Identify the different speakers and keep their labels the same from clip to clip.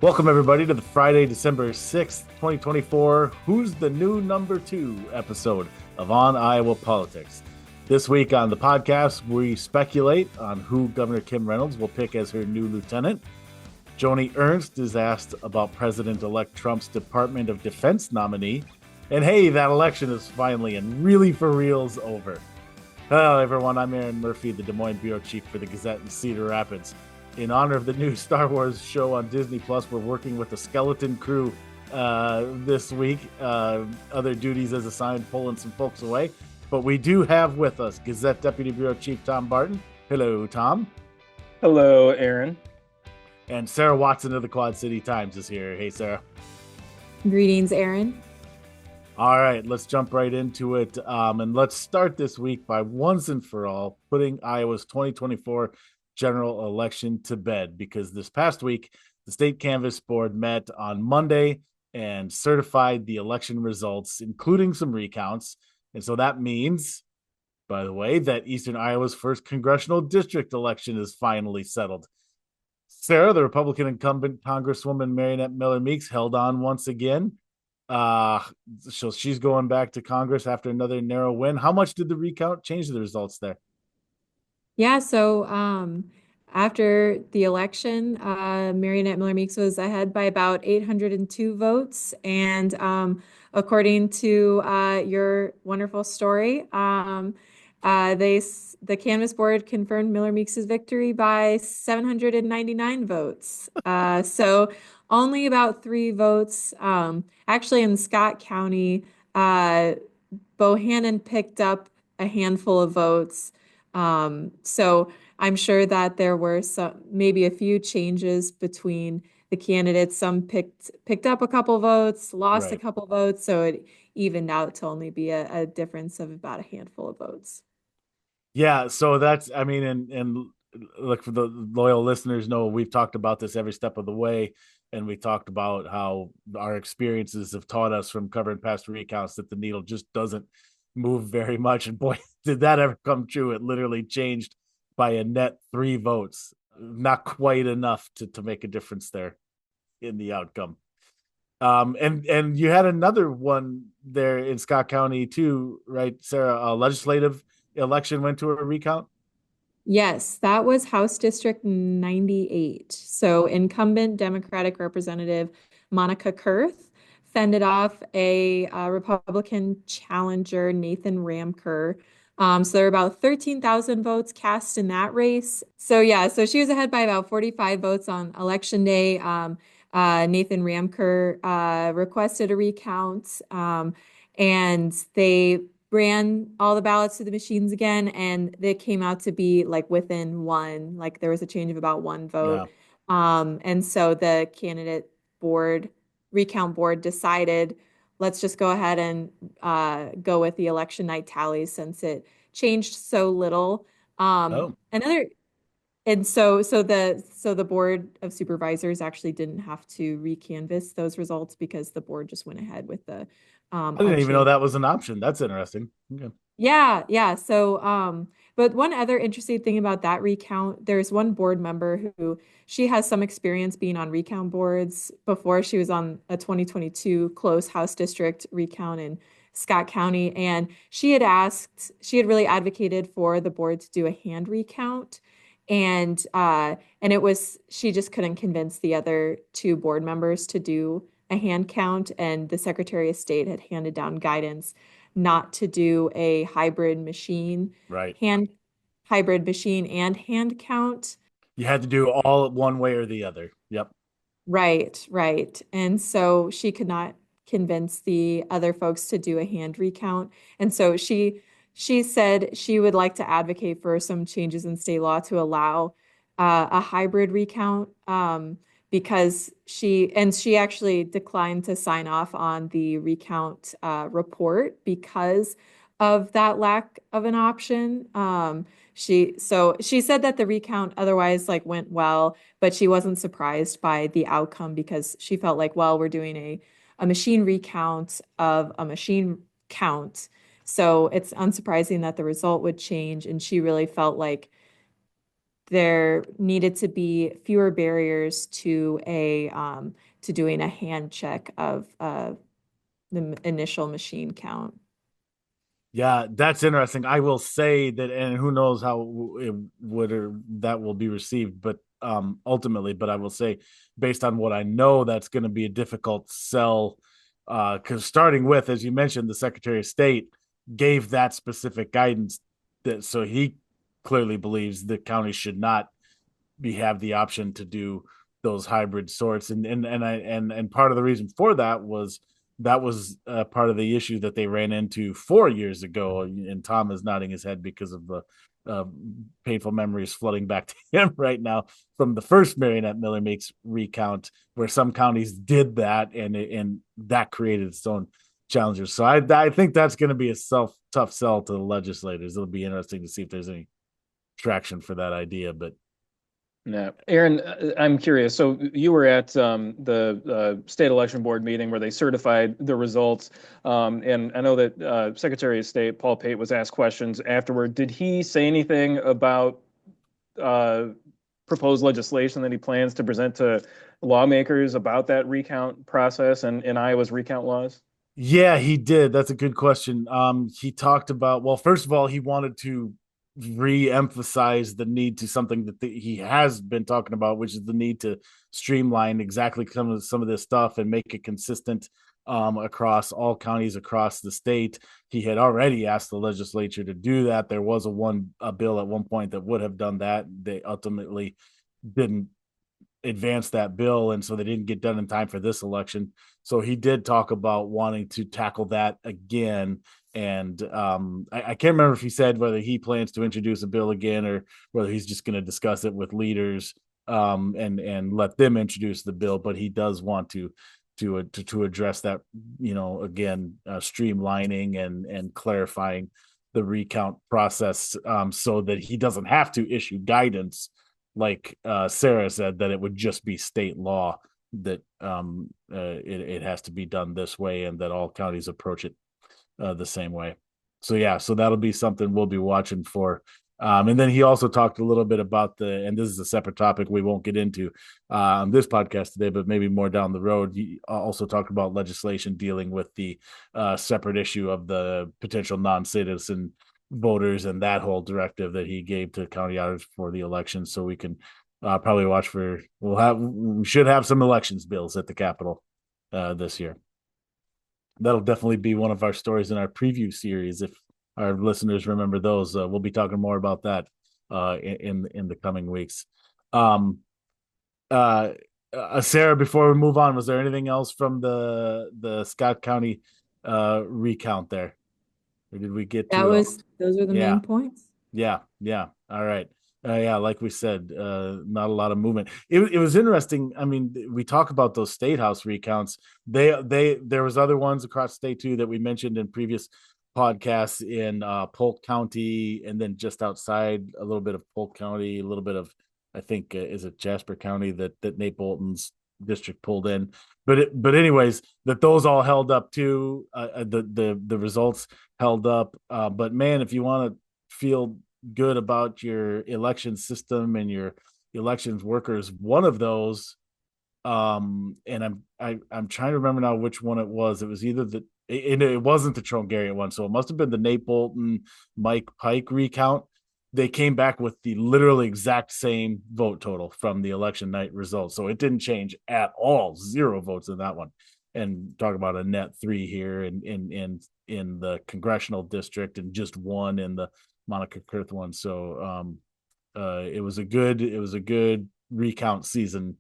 Speaker 1: Welcome, everybody, to the Friday, December 6th, 2024 Who's the New Number Two episode of On Iowa Politics. This week on the podcast, we speculate on who Governor Kim Reynolds will pick as her new lieutenant. Joni Ernst is asked about President-elect Trump's Department of Defense nominee. And hey, that election is finally and really for reals over. Hello, everyone. I'm Erin.murphy, the Des Moines bureau chief for the Gazette in Cedar Rapids. In honor of the new Star Wars show on Disney Plus, we're working with the skeleton crew this week. Other duties as assigned, pulling some folks away. But we do have with us Gazette Deputy Bureau Chief Tom Barton. Hello, Tom.
Speaker 2: Hello, Erin.
Speaker 1: And Sarah Watson of the Quad City Times is here. Hey, Sarah.
Speaker 3: Greetings, Erin.
Speaker 1: All right, let's jump right into it. And let's start this week by once and for all putting Iowa's 2024 general election to bed, because this past week, the state canvass board met on Monday and certified the election results, including some recounts. And so that means, by the way, that Eastern Iowa's first congressional district election is finally settled. Sarah, the Republican incumbent Congresswoman Mariannette Miller-Meeks, held on once again. So she's going back to Congress after another narrow win. How much did the recount change the results there?
Speaker 3: Yeah, so after the election, Mariannette Miller-Meeks was ahead by about 802 votes. And according to your wonderful story, the canvass board confirmed Miller-Meeks's victory by 799 votes. So only about 3 votes. Actually, in Scott County, Bohannon picked up a handful of votes. So I'm sure that there were maybe a few changes between the candidates. Some picked up a couple votes, lost a couple votes, so it evened out to only be a difference of about a handful of votes.
Speaker 1: Yeah, so that's, I mean, and look, for the loyal listeners know we've talked about this every step of the way, and we talked about how our experiences have taught us from covering past recounts that the needle just doesn't move very much. And boy, did that ever come true. It literally changed by a net 3 votes, not quite enough to make a difference there in the outcome. And you had another one there in Scott County too, right, Sarah? A legislative election went to a recount.
Speaker 3: Yes, that was House District 98. So incumbent Democratic Representative Monica Kurth fended off a Republican challenger, Nathan Ramker. So there were about 13,000 votes cast in that race. So yeah, so she was ahead by about 45 votes on election day. Nathan Ramker requested a recount, and they ran all the ballots through the machines again, and they came out to be like within one, like there was a change of about 1 vote. And so the candidate board, recount board decided, let's just go ahead and go with the election night tallies since it changed so little. Another and so the board of supervisors actually didn't have to recanvass those results because the board just went ahead with the
Speaker 1: I didn't even know
Speaker 3: unchanged.
Speaker 1: that was an option. That's interesting. Okay.
Speaker 3: Yeah, yeah. So, but one other interesting thing about that recount, there's one board member who she has some experience being on recount boards before. She was on a 2022 close House District recount in Scott County, and she had really advocated for the board to do a hand recount, and it was she just couldn't convince the other 2 board members to do a hand count, and the Secretary of State had handed down guidance not to do a
Speaker 1: Right.
Speaker 3: hybrid machine and hand count.
Speaker 1: You had to do all one way or the other. Yep.
Speaker 3: Right, right. And so she could not convince the other folks to do a hand recount. And so she said she would like to advocate for some changes in state law to allow a hybrid recount, because she actually declined to sign off on the recount report because of that lack of an option. She said that the recount otherwise like went well, but she wasn't surprised by the outcome because she felt like, well, we're doing a machine recount of a machine count. So it's unsurprising that the result would change. And she really felt like there needed to be fewer barriers to doing a hand check of the initial machine count.
Speaker 1: Yeah, that's interesting. I will say that, and who knows how it would or that will be received, but ultimately, but I will say, based on what I know, that's going to be a difficult sell. Because starting with, as you mentioned, the Secretary of State gave that specific guidance that so he clearly believes the county should not have the option to do those hybrid sorts, and part of the reason for that was part of the issue that they ran into 4 years ago, and Tom is nodding his head because of the uh, painful memories flooding back to him right now from the first Mariannette Miller-Meeks recount, where some counties did that, and that created its own challenges. So I think that's going to be a tough sell to the legislators. It'll be interesting to see if there's any traction for that idea, but
Speaker 2: Yeah, Erin, I'm curious. So you were at the state election board meeting where they certified the results, and I know that Secretary of State Paul Pate was asked questions afterward. Did he say anything about proposed legislation that he plans to present to lawmakers about that recount process and Iowa's recount laws?
Speaker 1: Yeah, he did. That's a good question. He talked about, well, first of all, he wanted to re-emphasize the need to something that he has been talking about, which is the need to streamline exactly some of this stuff and make it consistent across all counties across the state. He had already asked the legislature to do that. There was a bill at one point that would have done that. They ultimately didn't advance that bill, and so they didn't get done in time for this election. So he did talk about wanting to tackle that again. And I can't remember if he said whether he plans to introduce a bill again or whether he's just going to discuss it with leaders and let them introduce the bill. But he does want to address that, again, streamlining and clarifying the recount process, so that he doesn't have to issue guidance like Sarah said, that it would just be state law that it has to be done this way, and that all counties approach it the same way. So yeah, so that'll be something we'll be watching for. And then he also talked a little bit about and this is a separate topic we won't get into on this podcast today, but maybe more down the road. He also talked about legislation dealing with the separate issue of the potential non-citizen voters and that whole directive that he gave to county auditors for the election. So we can probably watch for, we should have some elections bills at the Capitol this year. That'll definitely be one of our stories in our preview series. If our listeners remember those, we'll be talking more about that in the coming weeks. Sarah, before we move on, was there anything else from the Scott County recount there? Or did we get to
Speaker 3: those were the main points?
Speaker 1: Yeah. All right. Yeah, like we said, not a lot of movement. It was interesting. I mean, we talk about those state house recounts. There was other ones across state too that we mentioned in previous podcasts in Polk County, and then just outside a little bit of Polk County, a little bit of, I think, is it Jasper County that Nate Bolton's district pulled in. But anyways, that those all held up too. The results held up. But man, if you want to feel good about your election system and your elections workers, one of those, and I'm trying to remember now which one it was. It was either it wasn't the Trongarian one, so it must have been the Nate Bolton Mike Pike recount. They came back with the literally exact same vote total from the election night results, so it didn't change at all. 0 votes in that one. And talk about a net 3 here in the Congressional District, and just 1 in the Monica Kurth one. So it was a good recount season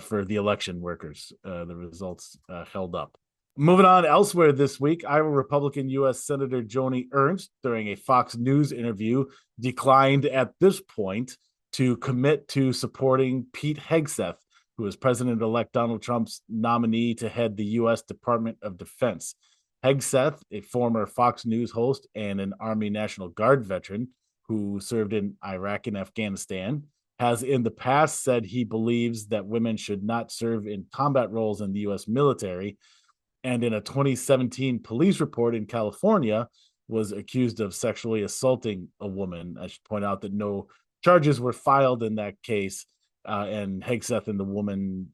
Speaker 1: for the election workers. The results held up. Moving on elsewhere this week, Iowa Republican U.S. Senator Joni Ernst, during a Fox News interview, declined at this point to commit to supporting Pete Hegseth, who is President-elect Donald Trump's nominee to head the U.S. Department of Defense. Hegseth, a former Fox News host and an Army National Guard veteran who served in Iraq and Afghanistan, has in the past said he believes that women should not serve in combat roles in the U.S. military, and in a 2017 police report in California was accused of sexually assaulting a woman. I should point out that no charges were filed in that case, and Hegseth and the woman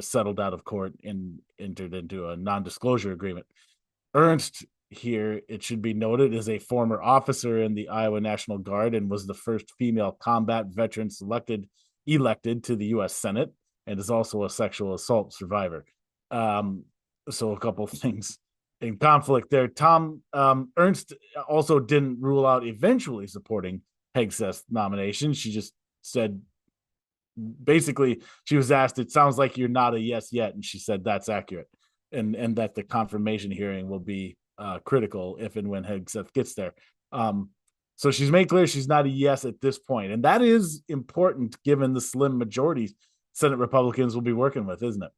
Speaker 1: settled out of court and entered into a non-disclosure agreement. Ernst here, it should be noted, is a former officer in the Iowa National Guard and was the first female combat veteran elected to the U.S. Senate, and is also a sexual assault survivor. So a couple of things in conflict there. Tom, Ernst also didn't rule out eventually supporting Hegseth's nomination. She just said, basically, she was asked, "It sounds like you're not a yes yet," and she said that's accurate, and that the confirmation hearing will be critical if and when Hegseth gets there. So she's made clear she's not a yes at this point, and that is important given the slim majority Senate Republicans will be working with, isn't it?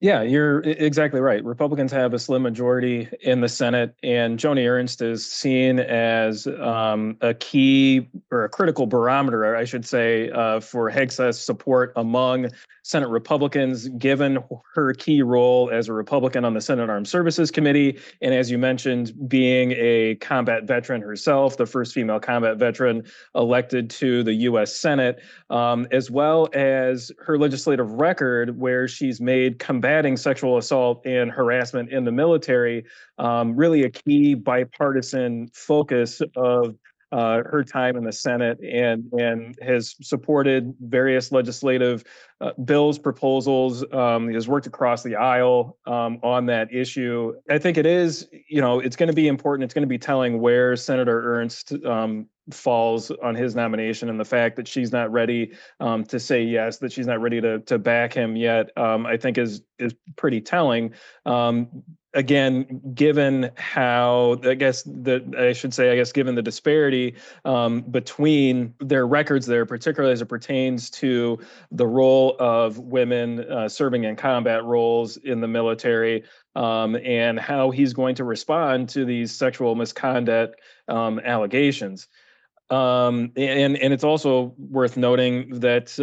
Speaker 2: Yeah, you're exactly right. Republicans have a slim majority in the Senate, and Joni Ernst is seen as a key or a critical barometer, I should say, for Hegseth's support among Senate Republicans, given her key role as a Republican on the Senate Armed Services Committee. And as you mentioned, being a combat veteran herself, the first female combat veteran elected to the U.S. Senate, as well as her legislative record, where she's made combating sexual assault and harassment in the military really a key bipartisan focus of her time in the Senate, and has supported various legislative bills, proposals, has worked across the aisle on that issue. I think it is, it's going to be important. It's going to be telling where Senator Ernst falls on his nomination, and the fact that she's not ready to say yes, that she's not ready to back him yet, I think is pretty telling. Again, given how, given the disparity between their records there, particularly as it pertains to the role of women serving in combat roles in the military, and how he's going to respond to these sexual misconduct allegations. And it's also worth noting that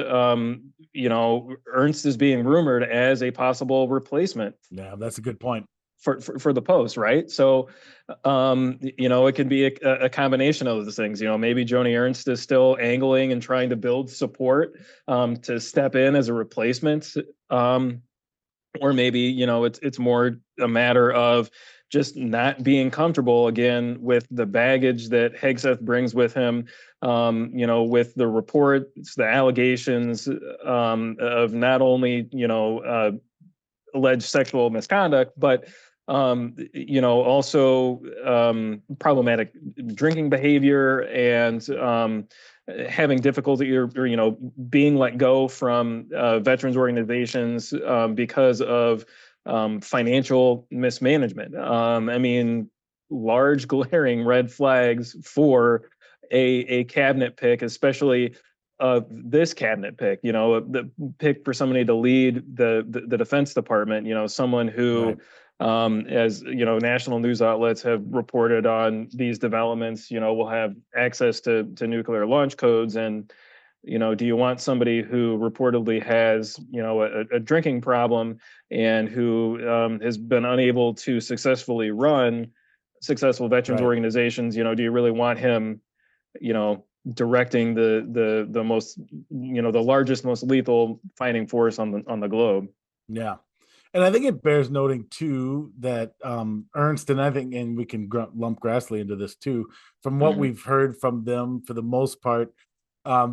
Speaker 2: Ernst is being rumored as a possible replacement.
Speaker 1: Yeah, that's a good point.
Speaker 2: For the post, right? So, it can be a combination of those things. Maybe Joni Ernst is still angling and trying to build support to step in as a replacement, or maybe it's more a matter of just not being comfortable again with the baggage that Hegseth brings with him, with the reports, the allegations of not only alleged sexual misconduct, but also problematic drinking behavior, and having difficulty or being let go from veterans organizations because of financial mismanagement. Large glaring red flags for a cabinet pick, especially this cabinet pick, the pick for somebody to lead the Defense Department, someone who, right, as national news outlets have reported on these developments, will have access to nuclear launch codes. And, do you want somebody who reportedly has, a drinking problem, and who has been unable to successfully run successful veterans, right, organizations? Do you really want him, directing the most, the largest, most lethal fighting force on the globe?
Speaker 1: Yeah. And I think it bears noting too that Ernst, and we can lump Grassley into this too, from what we've heard from them, for the most part,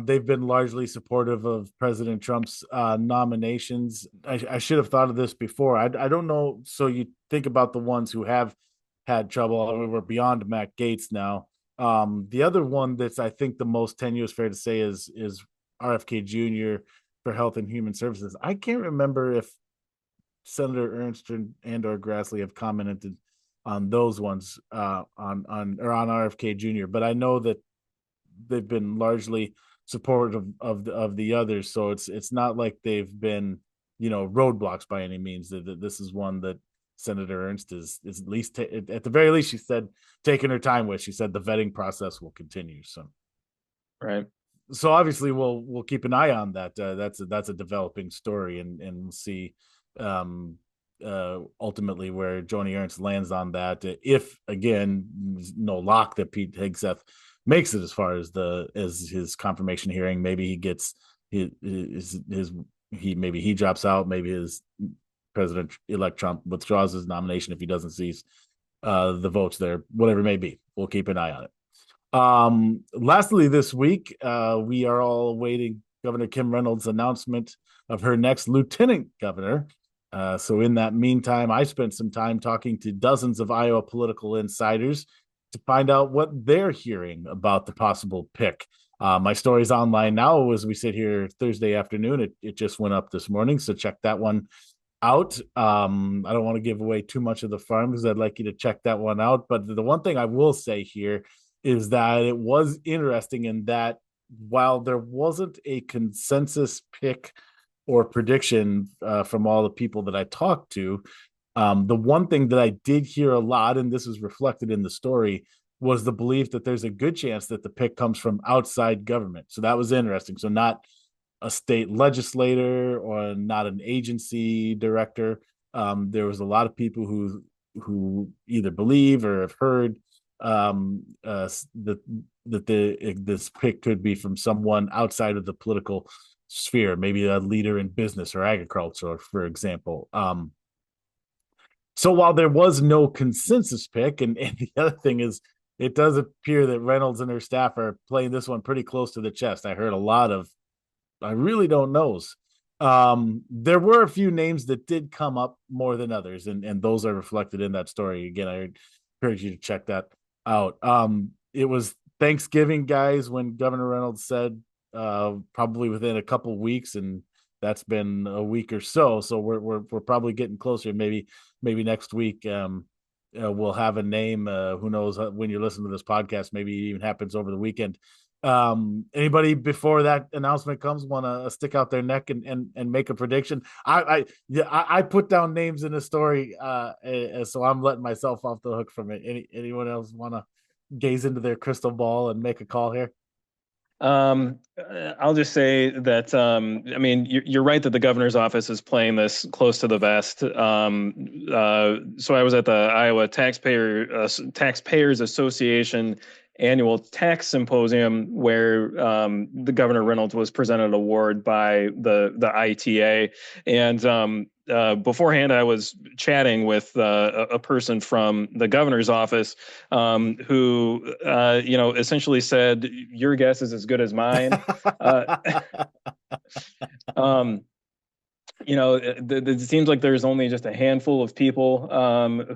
Speaker 1: they've been largely supportive of President Trump's nominations. I should have thought of this before. I don't know. So you think about the ones who have had trouble. We're beyond Matt Gaetz now. The other one that's, I think, the most tenuous, fair to say, is RFK Jr. for Health and Human Services. I can't remember if Senator Ernst and or Grassley have commented on those ones on RFK Jr., but I know that they've been largely supportive of the others. So it's not like they've been roadblocks by any means. That this is one that Senator Ernst is at least at the very least, she said, taking her time with. She said the vetting process will continue. So,
Speaker 2: right.
Speaker 1: So obviously we'll keep an eye on that. That's a developing story, and we'll see ultimately where Joni Ernst lands on that. If again, no lock that Pete Hegseth makes it as far as his confirmation hearing. Maybe he gets maybe he drops out. Maybe his President-elect Trump withdraws his nomination if he doesn't see the votes there. Whatever it may be, we'll keep an eye on it. Lastly, this week, we are all awaiting Governor Kim Reynolds' announcement of her next lieutenant governor. So in that meantime, I spent some time talking to dozens of Iowa political insiders to find out what they're hearing about the possible pick. My story's online now as we sit here Thursday afternoon. It just went up this morning, so check that one out. I don't want to give away too much of the farm because I'd like you to check that one out. But the one thing I will say here is that it was interesting in that while there wasn't a consensus pick or prediction from all the people that I talked to, the one thing that I did hear a lot, and this is reflected in the story, was the belief that there's a good chance that the pick comes from outside government. So that was interesting. So not a state legislator or not an agency director. There was a lot of people who either believe or have heard that this pick could be from someone outside of the political sphere, maybe a leader in business or agriculture, for example. So while there was no consensus pick, and the other thing is, it does appear that Reynolds and her staff are playing this one pretty close to the chest. I heard a lot of, I really don't knows. There were a few names that did come up more than others, and those are reflected in that story. Again, I encourage you to check that out. It was Thanksgiving, guys, when Governor Reynolds said probably within a couple weeks, and that's been a week or so. So we're probably getting closer. Maybe next week we'll have a name. Who knows when you listen to this podcast? Maybe it even happens over the weekend. Anybody before that announcement comes want to stick out their neck and make a prediction? I put down names in the story, so I'm letting myself off the hook from it. Anyone else want to gaze into their crystal ball and make a call here?
Speaker 2: I'll just say that, I mean, you're right that the governor's office is playing this close to the vest. So I was at the Iowa Taxpayers Association annual tax symposium where the Governor Reynolds was presented an award by the ITA. And beforehand, I was chatting with a person from the governor's office who, essentially said, "Your guess is as good as mine." It seems like there's only just a handful of people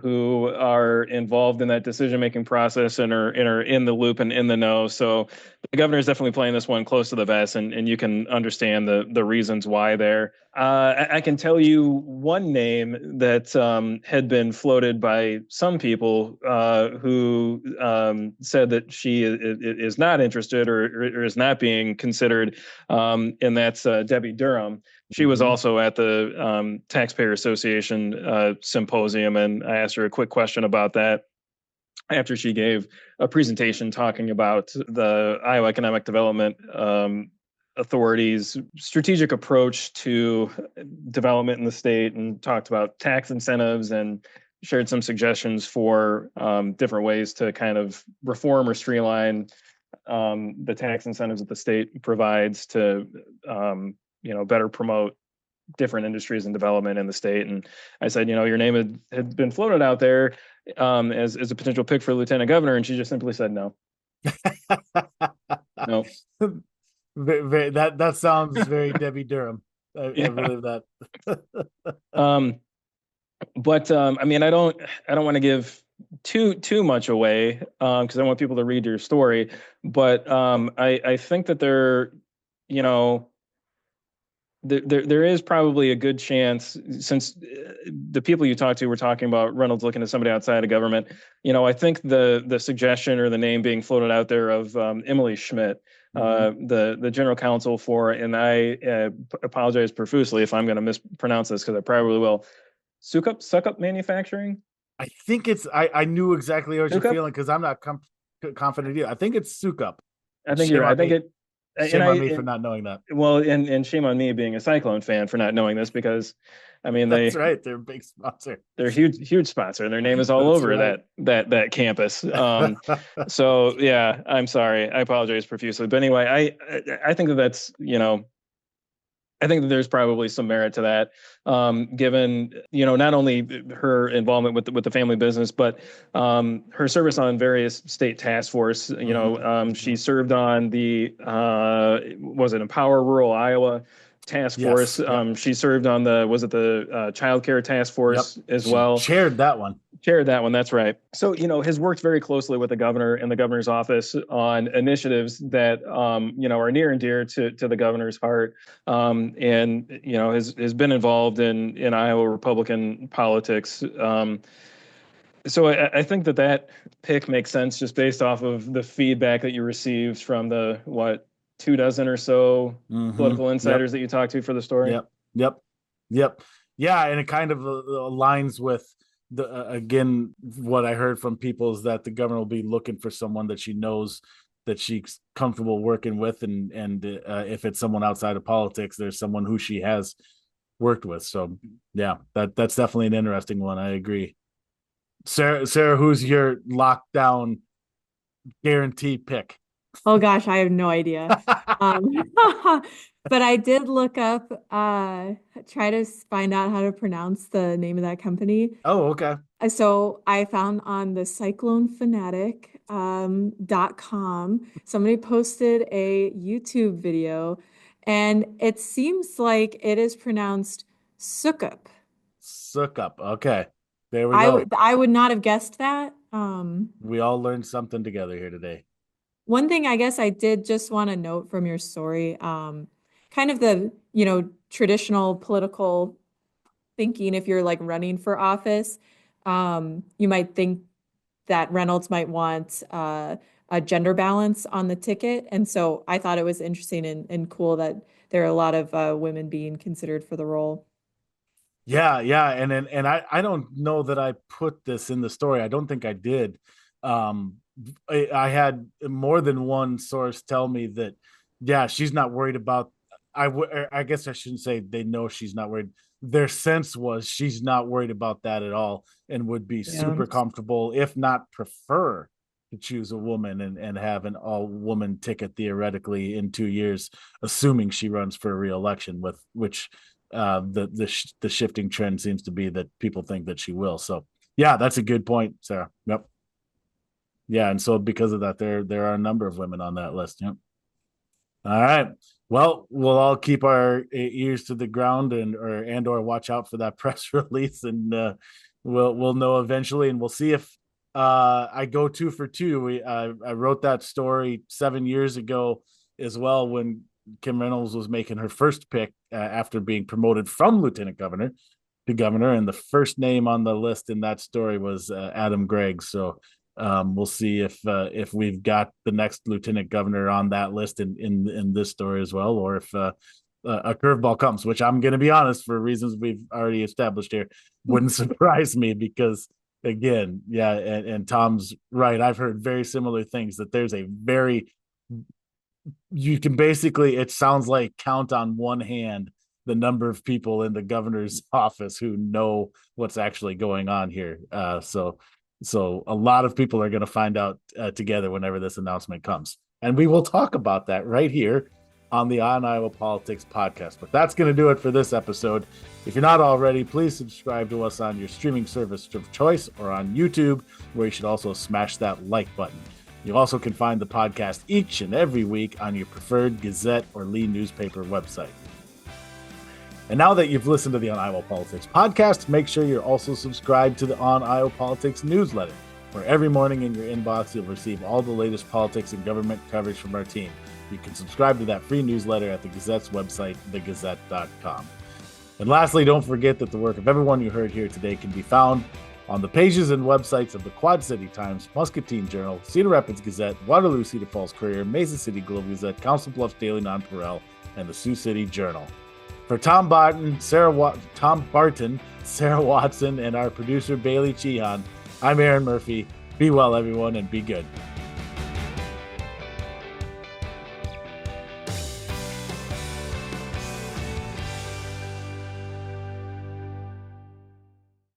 Speaker 2: who are involved in that decision-making process and are in the loop and in the know. So the governor is definitely playing this one close to the vest, and you can understand the reasons why there. I can tell you one name that had been floated by some people who said that she is not interested or is not being considered, and that's Debbie Durham. She was also at the Taxpayer Association symposium, and I asked her a quick question about that after she gave a presentation talking about the Iowa Economic Development Authority's strategic approach to development in the state, and talked about tax incentives and shared some suggestions for different ways to kind of reform or streamline the tax incentives that the state provides to better promote different industries and development in the state. And I said, your name had been floated out there as a potential pick for lieutenant governor, and she just simply said no. No.
Speaker 1: That sounds very Debbie Durham. I believe that.
Speaker 2: But I mean, I don't want to give too much away because I want people to read your story. But I think that there is probably a good chance, since the people you talk to were talking about Reynolds looking at somebody outside of government. I think the suggestion or the name being floated out there of Emily Schmidt, the general counsel for, and I apologize profusely if I'm going to mispronounce this because I probably will, Suck-Up Manufacturing.
Speaker 1: I think it's. I knew exactly what you're feeling because I'm not confident either. I think it's Suck-Up.
Speaker 2: I think you're right.
Speaker 1: Shame on me for not knowing that.
Speaker 2: Well, and shame on me being a Cyclone fan for not knowing this, because I mean
Speaker 1: that's right. They're a big sponsor.
Speaker 2: They're a huge sponsor, and their name is all over that campus. So yeah, I'm sorry. I apologize profusely. But anyway, I think that's, I think that there's probably some merit to that, given, not only her involvement with the family business, but her service on various state task force. She served on the was it Empower Rural Iowa task force.
Speaker 1: Yep.
Speaker 2: She served on the child care task force as well.
Speaker 1: Chaired that one.
Speaker 2: That's right. So, has worked very closely with the governor and the governor's office on initiatives that, are near and dear to the governor's heart, and, has been involved in Iowa Republican politics. So I think that pick makes sense just based off of the feedback that you received from the, 24 or so political insiders that you talked to for the story.
Speaker 1: Yep. Yeah. And it kind of aligns with again, what I heard from people is that the governor will be looking for someone that she knows that she's comfortable working with. And if it's someone outside of politics, there's someone who she has worked with. So yeah, that's definitely an interesting one. I agree. Sarah, who's your lockdown guarantee pick?
Speaker 3: Oh gosh, I have no idea. But I did look up, try to find out how to pronounce the name of that company.
Speaker 1: Oh, okay.
Speaker 3: So I found on the cyclonefanatic.com, somebody posted a YouTube video, and it seems like it is pronounced Sukup.
Speaker 1: Sukup. Okay. There we go.
Speaker 3: I would not have guessed that.
Speaker 1: We all learned something together here today.
Speaker 3: One thing I guess I did just want to note from your story, kind of the, traditional political thinking, if you're like running for office, you might think that Reynolds might want a gender balance on the ticket. And so I thought it was interesting and cool that there are a lot of women being considered for the role.
Speaker 1: Yeah. And I don't know that I put this in the story. I don't think I did. I had more than one source tell me that, yeah, she's not worried about, I guess I shouldn't say they know she's not worried. Their sense was she's not worried about that at all and would be super comfortable, if not prefer, to choose a woman and have an all-woman ticket theoretically in 2 years, assuming she runs for a re-election, with which the shifting trend seems to be that people think that she will. So yeah, that's a good point, Sarah. Yep. Yeah, and so because of that, there are a number of women on that list. Yep. All right. Well, we'll all keep our ears to the ground and or watch out for that press release, and we'll know eventually, and we'll see if I go 2 for 2. I wrote that story 7 years ago as well, when Kim Reynolds was making her first pick after being promoted from lieutenant governor to governor, and the first name on the list in that story was Adam Gregg. So we'll see if we've got the next lieutenant governor on that list in this story as well, or if a curveball comes, which I'm going to be honest, for reasons we've already established here, wouldn't surprise me, because again, yeah, and Tom's right. I've heard very similar things, that there's you can basically, it sounds like, count on one hand the number of people in the governor's office who know what's actually going on here. So a lot of people are going to find out together whenever this announcement comes. And we will talk about that right here on the On Iowa Politics podcast. But that's going to do it for this episode. If you're not already, please subscribe to us on your streaming service of choice or on YouTube, where you should also smash that like button. You also can find the podcast each and every week on your preferred Gazette or Lee newspaper website. And now that you've listened to the On Iowa Politics podcast, make sure you're also subscribed to the On Iowa Politics newsletter, where every morning in your inbox you'll receive all the latest politics and government coverage from our team. You can subscribe to that free newsletter at the Gazette's website, thegazette.com. And lastly, don't forget that the work of everyone you heard here today can be found on the pages and websites of the Quad City Times, Muscatine Journal, Cedar Rapids Gazette, Waterloo Cedar Falls Courier, Mesa City Globe Gazette, Council Bluffs Daily Nonpareil, and the Sioux City Journal. For Tom Barton, Sarah Watson, and our producer Bailey.cichon, I'm Erin Murphy. Be well, everyone, and be good.